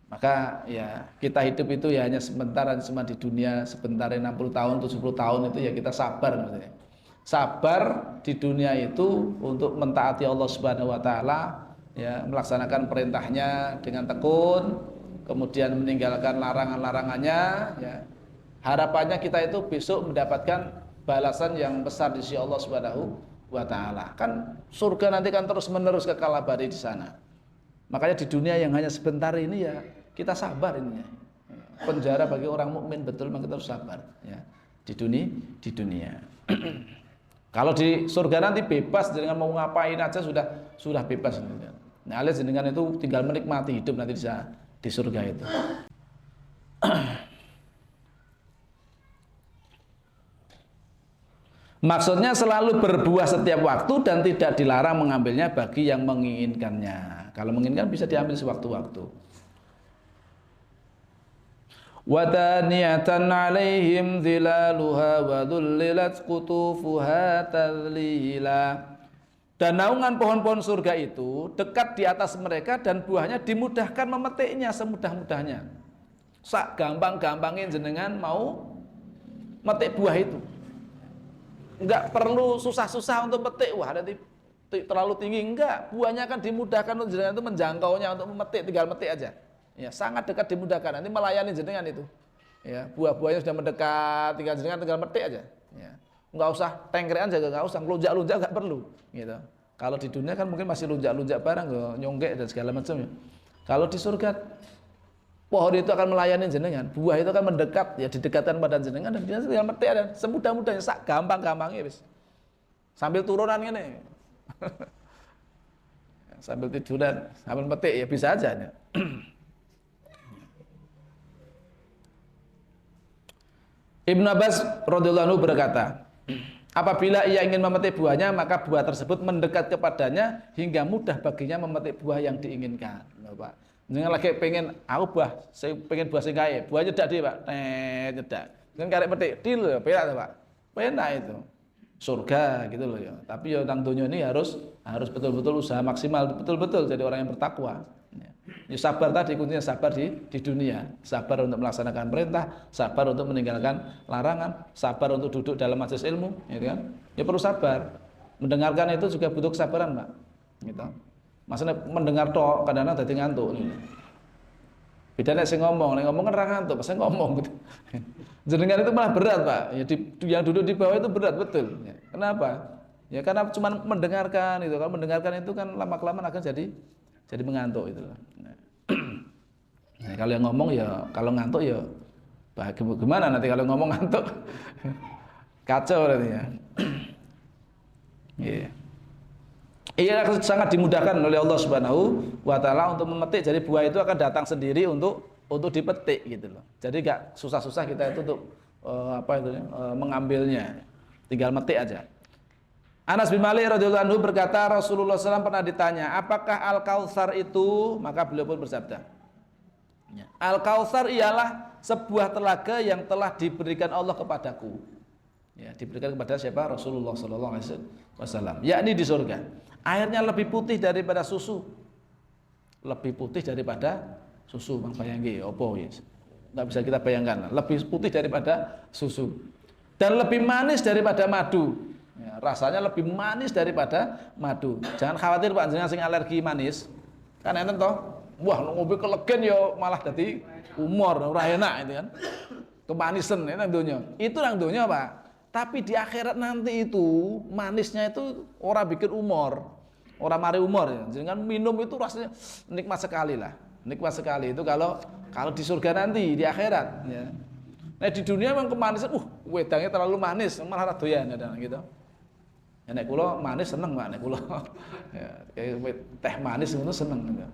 Maka ya kita hidup itu ya hanya sebentar, cuma di dunia sebentar 60 tahun, 70 tahun itu ya kita sabar maksudnya. Sabar di dunia itu untuk mentaati Allah Subhanahu wa taala ya, melaksanakan perintahnya dengan tekun, kemudian meninggalkan larangan-larangannya ya. Harapannya kita itu besok mendapatkan balasan yang besar di sisi Allah Subhanahu wa taala. Kan surga nanti kan terus-menerus kekal abadi di sana. Makanya di dunia yang hanya sebentar ini ya kita sabar ini ya. Penjara bagi orang mukmin betul, memang kita harus sabar ya di dunia. Kalau di surga nanti bebas, dengan mau ngapain aja sudah bebas. Nah, alias dengan itu tinggal menikmati hidup nanti di surga itu. Maksudnya selalu berbuah setiap waktu dan tidak dilarang mengambilnya bagi yang menginginkannya. Kalau menginginkan bisa diambil sewaktu-waktu. Wa taniyatan 'alaihim dhilaluha wa dhullilat qutufuha tadlila. Dan naungan pohon-pohon surga itu dekat di atas mereka dan buahnya dimudahkan memetiknya semudah-mudahnya. Sak gampang-gampangin jenengan mau metik buah itu. Enggak perlu susah-susah untuk metik, wah nanti terlalu tinggi, enggak, buahnya akan dimudahkan untuk jenengan itu menjangkaunya untuk memetik, tinggal metik aja ya, sangat dekat dimudahkan, nanti melayani jenengan itu ya, buah-buahnya sudah mendekat, tinggal metik aja ya, enggak usah tengkrean jaga, enggak usah lunjak-lunjak, enggak perlu gitu. Kalau di dunia kan mungkin masih lunjak-lunjak barang, nyonggek dan segala macam ya. Kalau di surga pohon itu akan melayani jenengan, buah itu akan mendekat ya, didekatkan pada jenengan dan dia tinggal metik ada semudah-mudahnya, sak gampang-gampangnya bis. Sambil turunan ini. Sambil tiduran, sambil metik ya bisa aja ya. Ibnu Abbas radhiyallahu anhu berkata, apabila ia ingin memetik buahnya, maka buah tersebut mendekat kepadanya hingga mudah baginya memetik buah yang diinginkan. Bapak, jangan lagi pengen saya pengen buah sing kae, buah nyedak dia Pak, nyedak. Jangan karek petik, dil ya, penak Pak. Penak itu. Surga gitu loh ya. Tapi ya tentang dunia ini harus betul-betul usaha maksimal, betul-betul jadi orang yang bertakwa. Ya sabar tadi, kuncinya sabar di dunia, sabar untuk melaksanakan perintah, sabar untuk meninggalkan larangan, sabar untuk duduk dalam majelis ilmu, ya kan? Ya perlu sabar. Mendengarkan itu juga butuh kesabaran, Pak. Gitu. Maksudnya mendengar tok kadang-kadang dadi ngantuk. Beda nek sing ngomong kan ra ngantuk, pas ngomong gitu. Jenengan itu malah berat, Pak. Ya yang duduk di bawah itu berat betul. Ya. Kenapa? Ya karena cuma mendengarkan itu. Kalau mendengarkan itu kan lama-kelamaan akan jadi mengantuk itu. Nah, kalau yang ngomong ya kalau ngantuk ya gimana nanti kalau ngomong ngantuk? Kacau berarti ya. Iya. Iya sangat dimudahkan oleh Allah Subhanahu wa taala untuk memetik. Jadi buah itu akan datang sendiri untuk dipetik gitu loh. Jadi enggak susah-susah kita itu untuk mengambilnya. Tinggal metik aja. Anas bin Malik radhiyallahu anhu berkata Rasulullah SAW pernah ditanya, "Apakah Al-Kautsar itu?" Maka beliau pun bersabda, "Al-Kautsar ialah sebuah telaga yang telah diberikan Allah kepadaku." Ya, diberikan kepada siapa? Rasulullah SAW, yakni di surga. Airnya lebih putih daripada susu. Lebih putih daripada susu, Bang bayangke opo wis. Enggak bisa kita bayangkan. Lebih putih daripada susu. Dan lebih manis daripada madu. Ya, rasanya lebih manis daripada madu. Jangan khawatir Pak jenengan sing alergi manis. Kan enten toh. Wah, ngombe kelegen ya malah dadi umur, ora enak itu kan. Kemanisan itu nang donya. Itu nang donya, Pak. Tapi di akhirat nanti itu manisnya itu orang bikin umur, orang mari umur ya. Jangan minum itu rasanya nikmat sekali lah, nikmat sekali itu kalau di surga nanti di akhirat. Ya. Nah di dunia memang kemanisan, wedangnya terlalu manis, malah doyan ada gitu. Ya, nek kula manis seneng Pak, nek kula ya, kayak teh manis itu seneng gitu.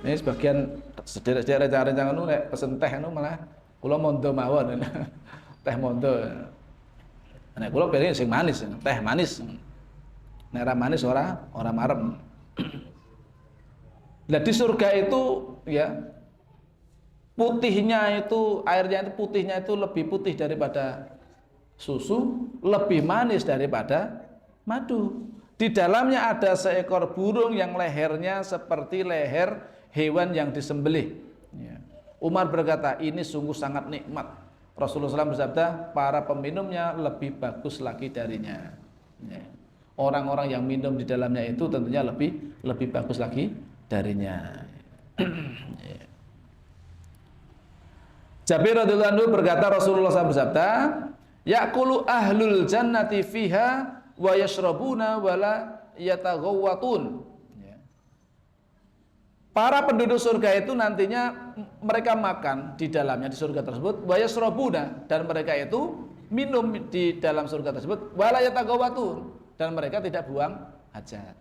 Ini sebagian sederek-sederek rencana nek pesen teh malah kula mondo mawon, teh mondo. Nek kula pengen sing manis, teh manis. Nek ora manis ora marem. Lah di surga itu ya putihnya itu airnya itu putihnya itu lebih putih daripada susu, lebih manis daripada madu. Di dalamnya ada seekor burung yang lehernya seperti leher hewan yang disembelih. Ya. Umar berkata, ini sungguh sangat nikmat. Rasulullah SAW bersabda, para peminumnya lebih bagus lagi darinya. Ya. Orang-orang yang minum di dalamnya itu tentunya lebih bagus lagi darinya. Ya. Jabir radhiyallahu anhu berkata Rasulullah SAW bersabda, yaqulu ahlul jannati fiha wa yashrabuna wala yataghawwatun. Para penduduk surga itu nantinya mereka makan di dalamnya di surga tersebut, wa yashrabuna, dan mereka itu minum di dalam surga tersebut, wala yataghawwatun, dan mereka tidak buang hajat.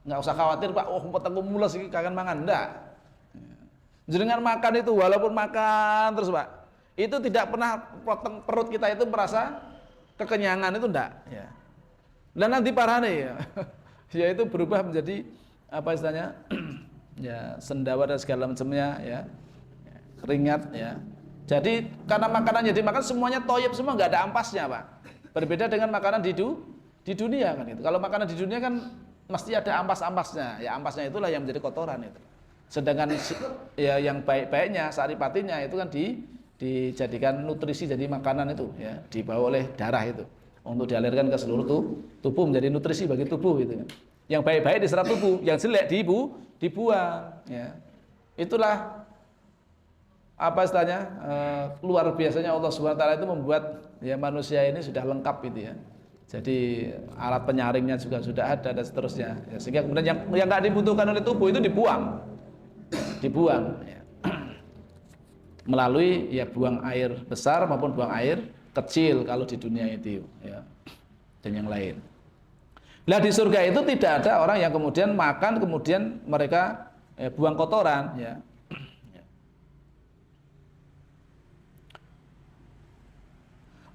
Enggak usah khawatir Pak, petengku mules iki kangen mangan, enggak. Jenengan makan itu walaupun makan terus Pak, itu tidak pernah perut kita itu merasa kekenyangan, itu enggak ya. Dan nanti parahnya ya, yaitu berubah menjadi apa istilahnya ya sendawa dan segala macamnya ya, keringat ya. Jadi karena makanan yang dimakan semuanya toyib semua, nggak ada ampasnya Pak. Berbeda dengan makanan di dunia kan itu. Kalau makanan di dunia kan mesti ada ampas-ampasnya. Ya ampasnya itulah yang menjadi kotoran itu. Sedangkan ya yang baik-baiknya saripatinya itu kan dijadikan nutrisi jadi makanan itu ya, dibawa oleh darah itu untuk dialirkan ke seluruh tubuh menjadi nutrisi bagi tubuh itu kan. Yang baik-baik diserap tubuh, yang jelek dibuang ya. Itulah apa istilahnya luar biasanya Allah Subhanahu wa taala itu membuat ya manusia ini sudah lengkap gitu ya. Jadi alat penyaringnya juga sudah ada dan seterusnya ya, sehingga kemudian yang enggak dibutuhkan oleh tubuh itu dibuang ya. Melalui ya buang air besar maupun buang air kecil kalau di dunia itu ya, dan yang lain. Nah di surga itu tidak ada orang yang kemudian makan kemudian mereka buang kotoran ya.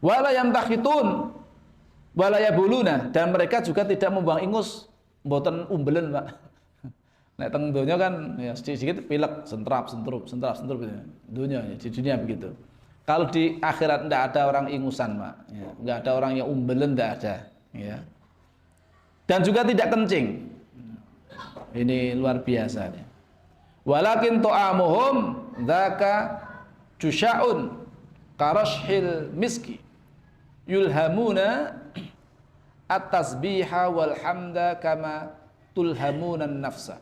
Wala yamtakhitun wala yabuluna, dan mereka juga tidak membuang ingus, mboten umbelen Pak. Nek teng donya kan ya sedikit pilek, sentrap gitu. Dunia ya, di dunia begitu. Kalau di akhirat tidak ada orang ingusan Pak, ya, enggak ada orang yang umbelen, tidak ada ya. Dan juga tidak kencing. Ini luar biasa nih. Walakin ta'amuhum dzaka jusya'un karashil miski yulhamuna at-tasbiha wal hamda kama tulhamuna nafsa.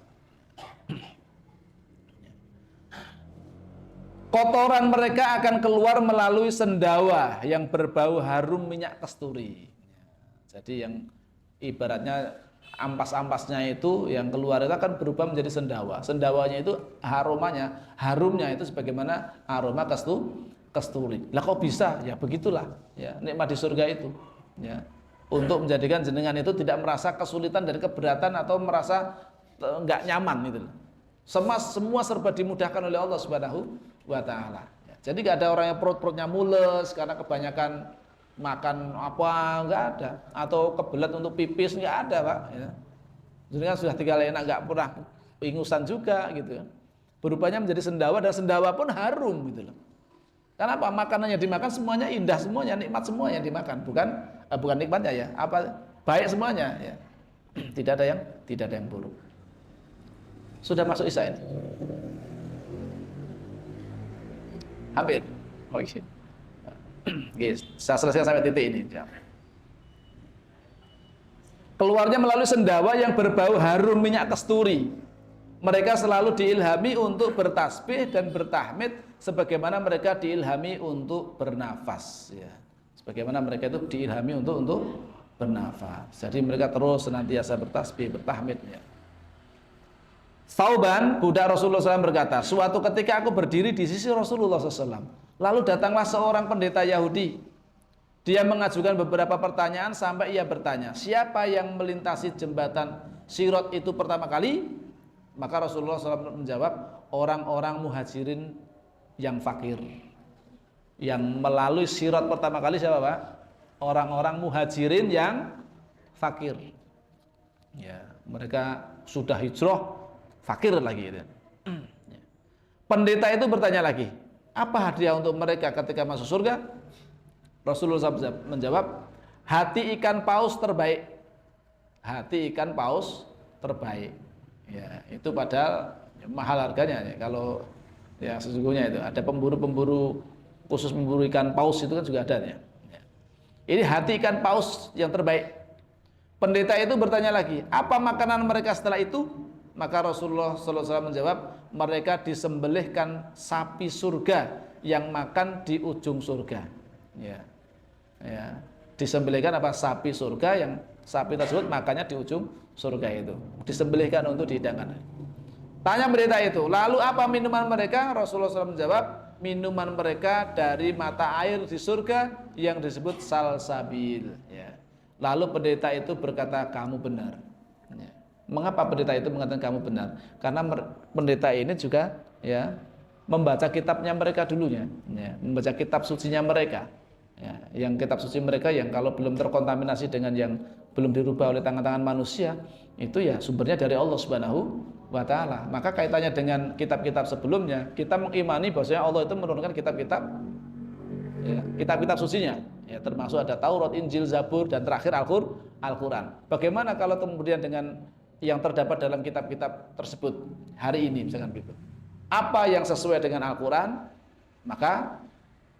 Kotoran mereka akan keluar melalui sendawa yang berbau harum minyak kasturi. Jadi yang ibaratnya ampas-ampasnya itu yang keluar itu akan berubah menjadi sendawa. Sendawanya itu harumnya itu sebagaimana aroma kasturi. Lah kok bisa? Ya begitulah. Ya, nikmat di surga itu. Ya. Untuk menjadikan jenengan itu tidak merasa kesulitan dan keberatan atau merasa enggak nyaman gitu. Semua serba dimudahkan oleh Allah Subhanahu wa taala. Ya. Jadi enggak ada orang yang perut-perutnya mules karena kebanyakan makan apa, enggak ada, atau kebelet untuk pipis enggak ada, Pak, ya. Jadi kan sudah tinggal enak, enggak pernah ingusan juga gitu. Berubahnya menjadi sendawa dan sendawa pun harum gitu loh. Karena apa? Makanan yang dimakan semuanya indah, semuanya nikmat, semua yang dimakan, bukan nikmatnya ya, apa baik semuanya ya. Tidak ada yang buruk. Sudah masuk Isya ini? Hampir. Oke. Yes, saya selesaikan sampai titik ini. Keluarnya melalui sendawa yang berbau harum minyak kasturi. Mereka selalu diilhami untuk bertasbih dan bertahmid sebagaimana mereka diilhami untuk bernafas. Ya. Sebagaimana mereka itu diilhami untuk bernafas. Jadi mereka terus senantiasa bertasbih, bertahmid. Ya. Thauban, budak Rasulullah SAW berkata, suatu ketika aku berdiri di sisi Rasulullah SAW. Lalu datanglah seorang pendeta Yahudi. Dia mengajukan beberapa pertanyaan sampai ia bertanya, siapa yang melintasi jembatan Sirat itu pertama kali? Maka Rasulullah SAW menjawab, orang-orang muhajirin yang fakir. Yang melalui Sirat pertama kali siapa, Pak? Orang-orang muhajirin yang fakir. Ya, mereka sudah hijrah, fakir lagi itu. Pendeta itu bertanya lagi, apa hadiah untuk mereka ketika masuk surga? Rasulullah SAW menjawab, hati ikan paus terbaik. Hati ikan paus terbaik. Ya, itu padahal mahal harganya ya. Kalau ya sesungguhnya itu ada pemburu-pemburu khusus memburu ikan paus itu kan juga ada ya. Ini hati ikan paus yang terbaik. Pendeta itu bertanya lagi, apa makanan mereka setelah itu? Maka Rasulullah SAW menjawab, mereka disembelihkan sapi surga yang makan di ujung surga. Ya, ya, disembelihkan apa? Sapi surga yang sapi tersebut makannya di ujung surga itu. Disembelihkan untuk dihidangkan. Tanya pendeta itu, lalu apa minuman mereka? Rasulullah SAW menjawab, minuman mereka dari mata air di surga yang disebut salsabil. Ya. Lalu pendeta itu berkata, kamu benar. Ya. Mengapa pendeta itu mengatakan kamu benar? Karena pendeta ini juga ya membaca kitabnya mereka dulunya, ya, membaca kitab sucinya mereka. Ya, yang kitab suci mereka yang kalau belum terkontaminasi dengan yang belum dirubah oleh tangan-tangan manusia, itu ya sumbernya dari Allah Subhanahu wa taala. Maka kaitannya dengan kitab-kitab sebelumnya, kita mengimani bahwasanya Allah itu menurunkan kitab-kitab ya, kitab-kitab sucinya. Ya, termasuk ada Taurat, Injil, Zabur dan terakhir Al-Qur'an. Bagaimana kalau kemudian dengan yang terdapat dalam kitab-kitab tersebut hari ini misalkan begitu. Apa yang sesuai dengan Al-Qur'an, maka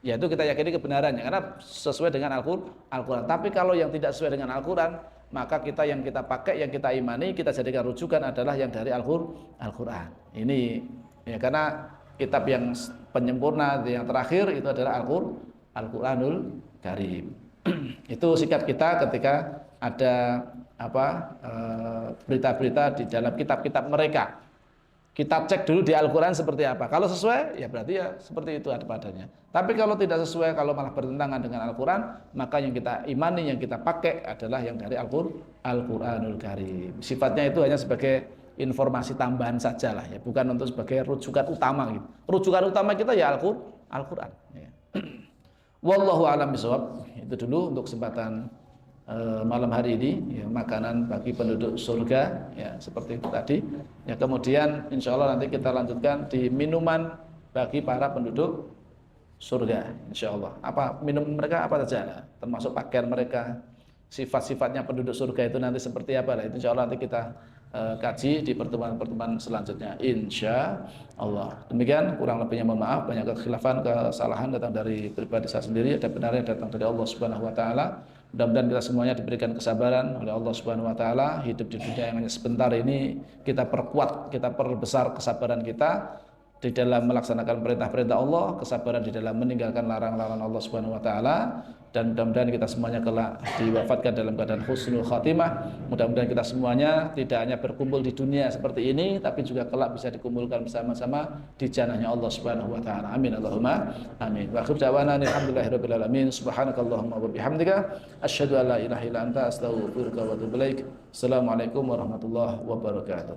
ya itu kita yakini kebenarannya karena sesuai dengan Al-Qur'an. Tapi kalau yang tidak sesuai dengan Al-Qur'an, maka kita yang kita pakai, yang kita imani, kita jadikan rujukan adalah yang dari Al-Qur'an. Ini ya karena kitab yang penyempurna yang terakhir itu adalah Al-Qur'anul Karim. Itu sikap kita ketika ada berita-berita di dalam kitab-kitab mereka. Kita cek dulu di Al-Quran seperti apa. Kalau sesuai, ya berarti ya seperti itu ada padanya. Tapi kalau tidak sesuai, kalau malah bertentangan dengan Al-Quran, maka yang kita imani, yang kita pakai adalah yang dari Al-Quranul Karim. Sifatnya itu hanya sebagai informasi tambahan saja lah, ya, bukan untuk sebagai rujukan utama. Gitu. Rujukan utama kita ya Al-Quran. Ya. Wallahu a'lam bishawab. Itu dulu untuk kesempatan malam hari ini ya, makanan bagi penduduk surga ya seperti itu tadi ya. Kemudian insya Allah nanti kita lanjutkan di minuman bagi para penduduk surga insya Allah. Apa minum mereka apa saja termasuk pakaian mereka, sifat-sifatnya penduduk surga itu nanti seperti apa lah, itu insya Allah nanti kita kaji di pertemuan-pertemuan selanjutnya insya Allah. Demikian, kurang lebihnya mohon maaf, banyak kekhilafan, kesalahan datang dari pribadi saya sendiri, ada benarnya datang dari Allah Subhanahu wa taala. Mudah-mudahan kita semuanya diberikan kesabaran oleh Allah Subhanahu wa taala. Hidup di dunia yang hanya sebentar ini kita perkuat, kita perbesar kesabaran kita di dalam melaksanakan perintah-perintah Allah, kesabaran di dalam meninggalkan larangan-larangan Allah Subhanahu wa taala, dan mudah-mudahan kita semuanya kelak diwafatkan dalam keadaan husnul khatimah. Mudah-mudahan kita semuanya tidak hanya berkumpul di dunia seperti ini, tapi juga kelak bisa dikumpulkan bersama-sama di jannahnya Allah Subhanahu wa taala. Amin Allahumma amin. Wa akhir da'wana alhamdulillahirabbil alamin. Subhanakallahumma wa bihamdika asyhadu an la ilaha illa anta astaghfiruka wa atubu ilaik. Assalamualaikum warahmatullahi wabarakatuh.